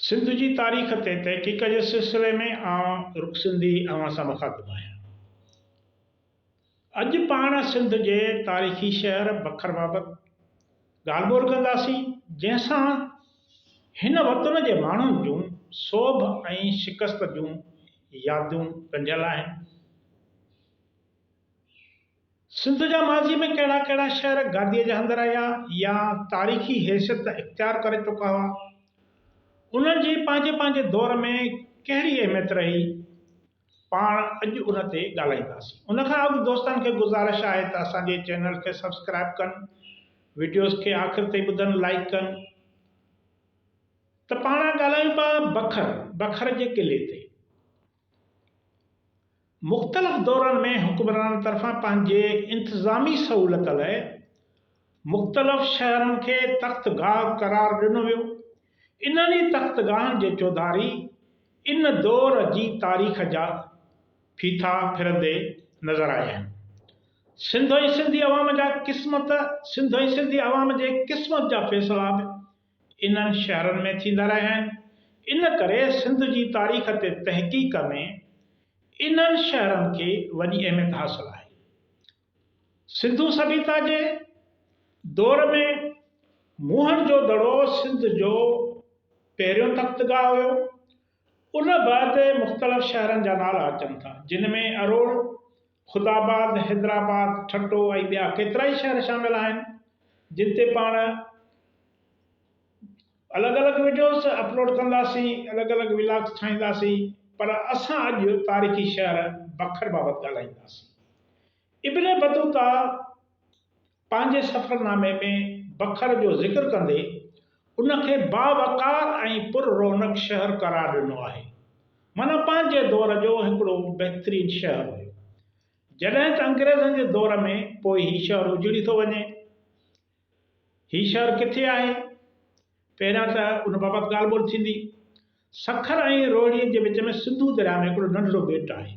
सिंध जी तारीख़ ते तहक़ीक़ जे सिलसिले में आउं रुख़ सिंधी अवां सां मुख़ातिब आहियां। अॼु पाण सिंध जे तारीख़ी शहर बखर बाबति ॻाल्हि ॿोल कंदासीं, जंहिंसां हिन वतन जे माण्हुनि जूं सोभ ऐं शिकस्त जूं यादूं गंढियल आहिनि। सिंध जा माज़ी में कहिड़ा कहिड़ा शहर गादीअ जे हंधि रहिया या तारीख़ी हैसियत इख़्तियार करे चुका हुआ, उन्हनि जी पंहिंजे पंहिंजे दौर में कहिड़ी अहमियत रही, पाण अॼु उन ते ॻाल्हाईंदासीं। उनखां अॻु दोस्तनि खे गुज़ारिश आहे त असांजे चैनल खे सब्सक्राइब कनि, वीडियोस खे आख़िर ताईं ॿुधनि, लाइक कनि। त पाण ॻाल्हायूं पिया बखर जे क़िले ते। मुख़्तलिफ़ दौरनि में हुक्मरान तरफ़ां पंहिंजे इंतिज़ामी सहूलियत लाइ मुख़्तलिफ़ शहरनि खे तख़्तगाह क़रार ॾिनो वियो। इन्हनि ई तख़्तगाहनि जे चौधारी इन दौर जी तारीख़ जा फीथा फिरंदे नज़र आया आहिनि। सिंध ऐं सिंधी अवाम जे क़िस्मत जा फ़ैसिला बि इन्हनि शहरनि में थींदा रहिया आहिनि। इन करे सिंध जी तारीख़ ते तहक़ीक़ में इन्हनि शहरनि खे वॾी अहमियत हासिल आहे। सिंधू सभ्यता जे दौर में मुहन जो दड़ो सिंध जो पहिरियों तख़्तगाह हुयो। उन बैदि मुख़्तलिफ़ शहरनि जा नाला अचनि था, जिन में अरोड़, ख़ुदाबाद, हैदराबाद, ठट्टो ऐं ॿिया केतिरा ई शहर शामिल आहिनि, जिन ते पाण अलॻि अलॻि वीडियोस अपलोड कंदासीं, अलॻि अलॻि व्लॉग्स ठाहींदासीं। पर असां अॼु तारीख़ी शहर बखर बाबति ॻाल्हाईंदासीं। इब्न बतूता पंहिंजे सफ़रनामे में बखर जो ज़िक्र कंदे उनखे बावकार ऐं पुर रौनक शहर क़रार ॾिनो आहे। माना पंहिंजे दौर जो हिकिड़ो बहितरीन शहर हुयो। जॾहिं त अंग्रेज़नि जे दौर में पोइ हीउ शहर उजड़ी थो वञे। हीउ शहर किथे आहे? पहिरियां त उन बाबति ॻाल्हि ॿोल थींदी। सखर ऐं रोहिड़ीअ जे विच में सिंधू दरिया में हिकिड़ो नंढिड़ो ॿेट आहे,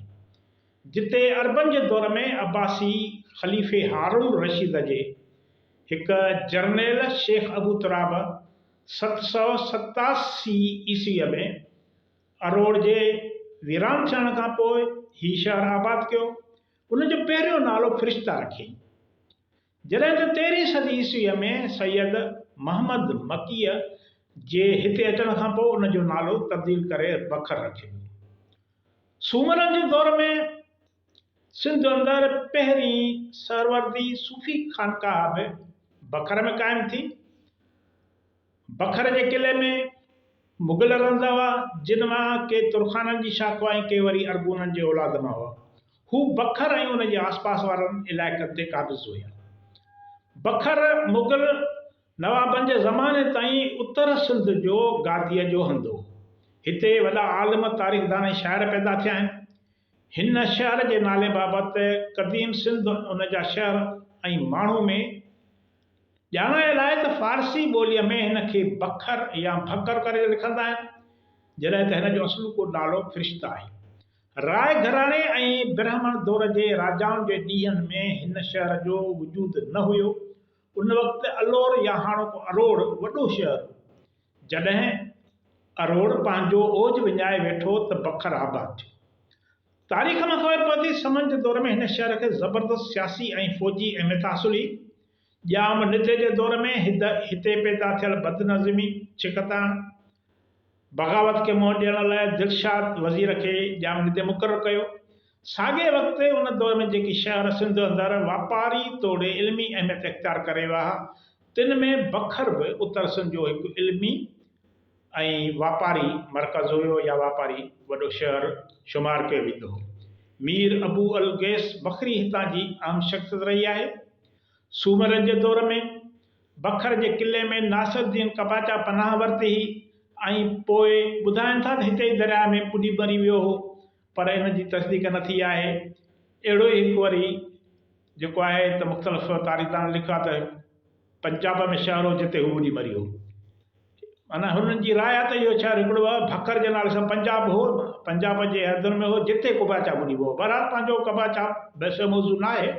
जिते अरबन जे दौर में अब्बासी ख़लीफ़े हारून रशीद जे हिकु जर्नेल शेख अबू तुराब 787 ईस्वीअ में अरोड़ जे वीरान थियण खां पोइ हीउ शहर आबाद कयो। उनजो पहिरियों नालो फ़रिश्ता रखियईं। जॾहिं त 13वीं सदी ईस्वीअ में सैयद महमद मकीअ जे हिते अचण खां पोइ उनजो नालो तब्दील करे बखर रखियो। सूमरनि जे दौर में सिंध अंदरि पहिरीं सरवर्दी सूफ़ी ख़ानक़ाह बि बखर में क़ाइमु थी। बखर जे क़िले में मुग़ल रहंदा हुआ, जिन मां के तुर्खाननि जी शाख़ ऐं के वरी अरगूननि जे औलाद मां हुआ। हू बखर ऐं उन जे आसपास वारनि इलाइक़नि ते क़ाबिज़ हुया। बखर मुग़ल नवाबनि जे ज़माने ताईं उत्तर सिंध जो गादीअ जो हंधि हो। हिते वॾा आलिम, तारीख़दान ऐं शाइर पैदा थिया आहिनि। हिन शहर जे नाले बाबति क़दीम सिंध, उन जा शहर ऐं माण्हू में ॼाणायल आहे त फ़ारसी ॿोलीअ में हिन खे बखर या भकर करे लिखंदा आहिनि, जॾहिं त हिन जो असुलो नालो फ़रिश्ता आहे। राय घराणे ऐं ब्राह्मण दौर जे राजाउनि जे ॾींहंनि में हिन शहर जो वजूद न हुयो। उन वक़्तु अलोर या हाणोको अरोड़ वॾो शहर हो। जॾहिं अरोड़ पंहिंजो ओज विञाए वेठो त बखर आबाद थियो। तारीख़ में ख़बर पवंदी समन जे दौर में हिन शहर खे ज़बरदस्त सियासी ऐं फ़ौजी अहमियत हासिल हुई। ॼाम निधे जे दौर में हिते पैदा थियल बदनज़मी, छिकताण, बग़ावत खे मुंहुं ॾियण लाइ दिलशाद वज़ीर खे ॼाम निधे मुक़ररु कयो। साॻिए वक़्तु उन दौर में जेकी शहर सिंध अंदरि वापारी तौरु इल्मी अहमियत इख़्तियार करे विया, तिन में बखर बि उत्तर सिंध जो हिकु इल्मी ऐं वापारी मरकज़ हुयो या वापारी वॾो शहर शुमार कयो वेंदो हो। मीर अबू अल गैस बखरी हितां जी अहम शख़्सियत रही आहे। सूमरनि जे दौर में बखर जे क़िले में नासिरुद्दीन कबाचा पनाह वरिती ऐं पोइ ॿुधाइनि था त हिते ई दरिया में ॿुॾी मरी वियो हो, पर इन जी तस्दीक न थी आहे। अहिड़ो ई हिकु वरी जेको आहे त मुख़्तलिफ़ तारीख़दान लिखा त पंजाब में शहर हो जिते हू ॿुॾी मरी हो। माना हुननि जी राय आहे त इहो शहर हिकिड़ो भखर जे नाले सां पंजाब हो, पंजाब जे हदुनि में हो जिते कबाचा ॿुॾी वियो। बहरहाल पंहिंजो कबाचा बहस मौज़ू न आहे।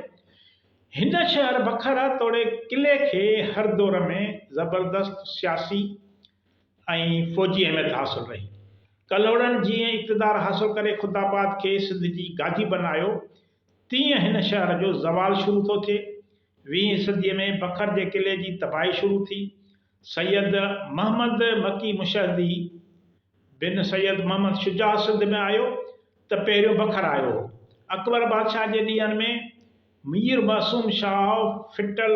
हिन शहर बखर तोड़े क़िले खे हर दौर में ज़बरदस्त सियासी ऐं फ़ौजी अहमियत हासिल रही। कल्होड़नि जीअं इक़्तिदार हासिल करे ख़ुदाबाद खे सिंध जी गादी बनायो, तीअं हिन शहर जो ज़वाल शुरू थो थिए। 20वीं सदीअ में बखर जे क़िले जी तबाही शुरू थी। सैयद महमद मकी मुशहदी बिन सैयद मोहम्मद शुजा सिंध में आयो त पहिरियों बखर आयो हो। अकबर बादशाह जे ॾींहंनि में मीर मासूम शाह फिटल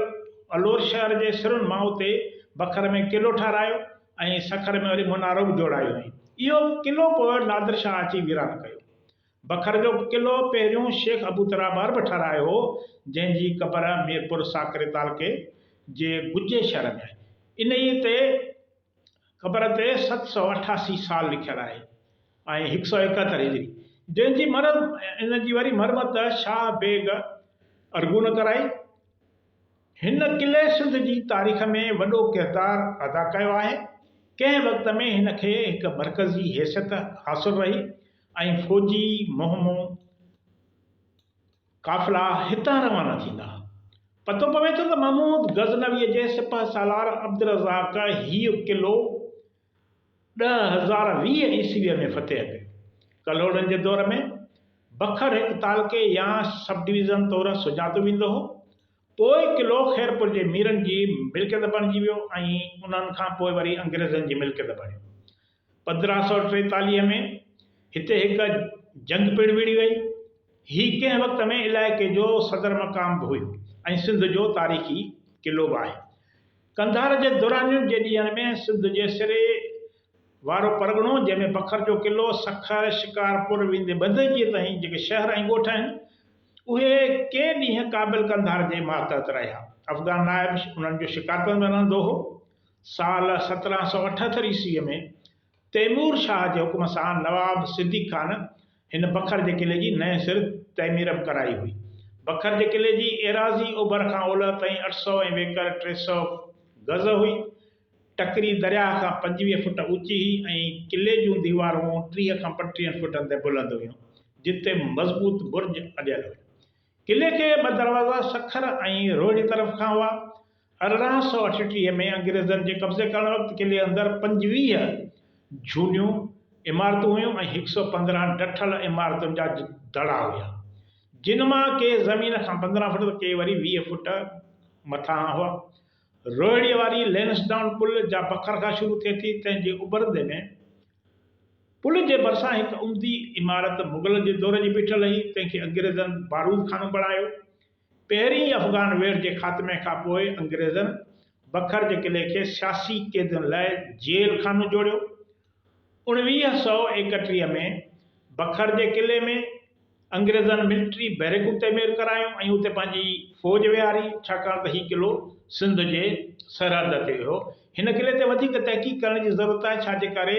अलोर शहर जे सिरुनि मां उते बखर में क़िलो ठारायो ऐं सखर में वरी मुनारो बि जोड़ायो हुई। इहो क़िलो पोइ नादिर शाह अची वीरान कयो। बखर जो क़िलो पहिरियों शेख अबू तराब अरब ठारायो हो, जंहिंजी क़बर मीरपुर साकरे तालुके जे गुजे शहर में आहे। इन ई ते क़बर ते 788 साल लिखियल आहे ऐं 171 हिजरी, जंहिंजी इन जी वरी मरमत शाह बेग अरगून कराई। हिन क़िले सिंध जी तारीख़ में वॾो किरदारु अदा कयो आहे। कंहिं वक़्त में हिन खे हिकु मरकज़ी हैसियत हासिल रही ऐं फ़ौजी मुहिमूं काफ़िला हितां रवाना थींदा। पतो पवे थो त महमूद गज़नवीअ जे सिपह सालार अब्दुल रज़ाक हीउ क़िलो 1020 ईस्वीअ में फ़तेह कयो। कल्होड़नि जे दौर में बखर हिकु तालुके या सब डिवीज़न तौरु सुञातो वेंदो हो। पोइ क़िलो ख़ैरपुर जे मीरनि जी मिल्कियत बणिजी वियो ऐं उन्हनि खां पोइ वरी अंग्रेज़नि जी मिल्कियत बणियो। 1543 में हिते हिकु जंग पिणु विड़ी वई। हीउ कंहिं वक़्त में इलाइक़े जो सदर मक़ाम बि हुयो ऐं सिंध जो तारीख़ी क़िलो बि आहे। कंधार जे दुरानियुनि जे ॾींहंनि में सिंध जे सिरे वारो परगि॒णो, जंहिंमें बखर जो क़िलो सखर शिकारपुर वेंदे बंदरजीअ ताईं जेके शहर ऐं ॻोठ आहिनि, उहे के ॾींहं क़ाबिल कंधार जे मातहत रहिया। अफ़गान नायब उन्हनि जो शिकारपुर में रहंदो हो। साल 1778 ईस्वीअ में तैमूर शाह जे हुकुम सां नवाब सिद्दीक़ ख़ान हिन बखर जे क़िले जी नएं सिर तइमीर बि कराई हुई। बखर जे क़िले जी एराज़ी ओभर खां ओलह ताईं 800 ऐं वेकर 300 गज़ हुई। टकरी दरिया खां 25 फुट ऊची हुई ऐं क़िले जूं दीवारूं 30 खां 35 फुटनि ते बुलंद हुयूं, जिते मज़बूत बुर्ज अॾियल हुयो। क़िले खे 2 दरवाज़ा सखर ऐं रोहिड़ी तरफ़ खां हुआ। 1838 में अंग्रेज़नि जे कब्ज़े करण वक़्तु क़िले अंदरि 25 झूनियूं इमारतूं हुयूं ऐं 115 डठल इमारतुनि जा दड़ा हुया, जिन मां के ज़मीन खां 15 फुट के वरी 20 फुट मथां हुआ। रोहिड़ीअ वारी लैंसडाउन पुल जा बखर खां शुरू थिए थी। तंहिंजे उभरंदे में पुल जे भरिसां हिकु उम्दी इमारत मुग़ल जे दौर जी बीठल हुई, तंहिंखे अंग्रेज़नि बारूद खानो बणायो। पहिरीं अफ़गान वेढ़ जे ख़ात्मे खां पोइ अंग्रेज़नि बखर जे क़िले खे सियासी क़ैदियुनि लाइ जेल खानो जोड़ियो। 1931 में बखर जे क़िले में अंग्रेज़नि मिलिट्री बैरकूं तइमीर करायूं ऐं उते पंहिंजी फ़ौज विहारी, छाकाणि त हीउ क़िलो सिंध जे सरहद ते हुयो। हिन क़िले ते वधीक तहक़ीक़ करण जी ज़रूरत आहे, छाजे करे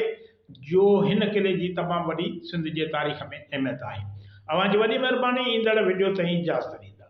जो हिन क़िले जी तमामु वॾी सिंध जे तारीख़ में अहमियत आहे। अव्हां जी वॾी महिरबानी। ईंदड़ वीडियो ताईं इजाज़त ॾींदा।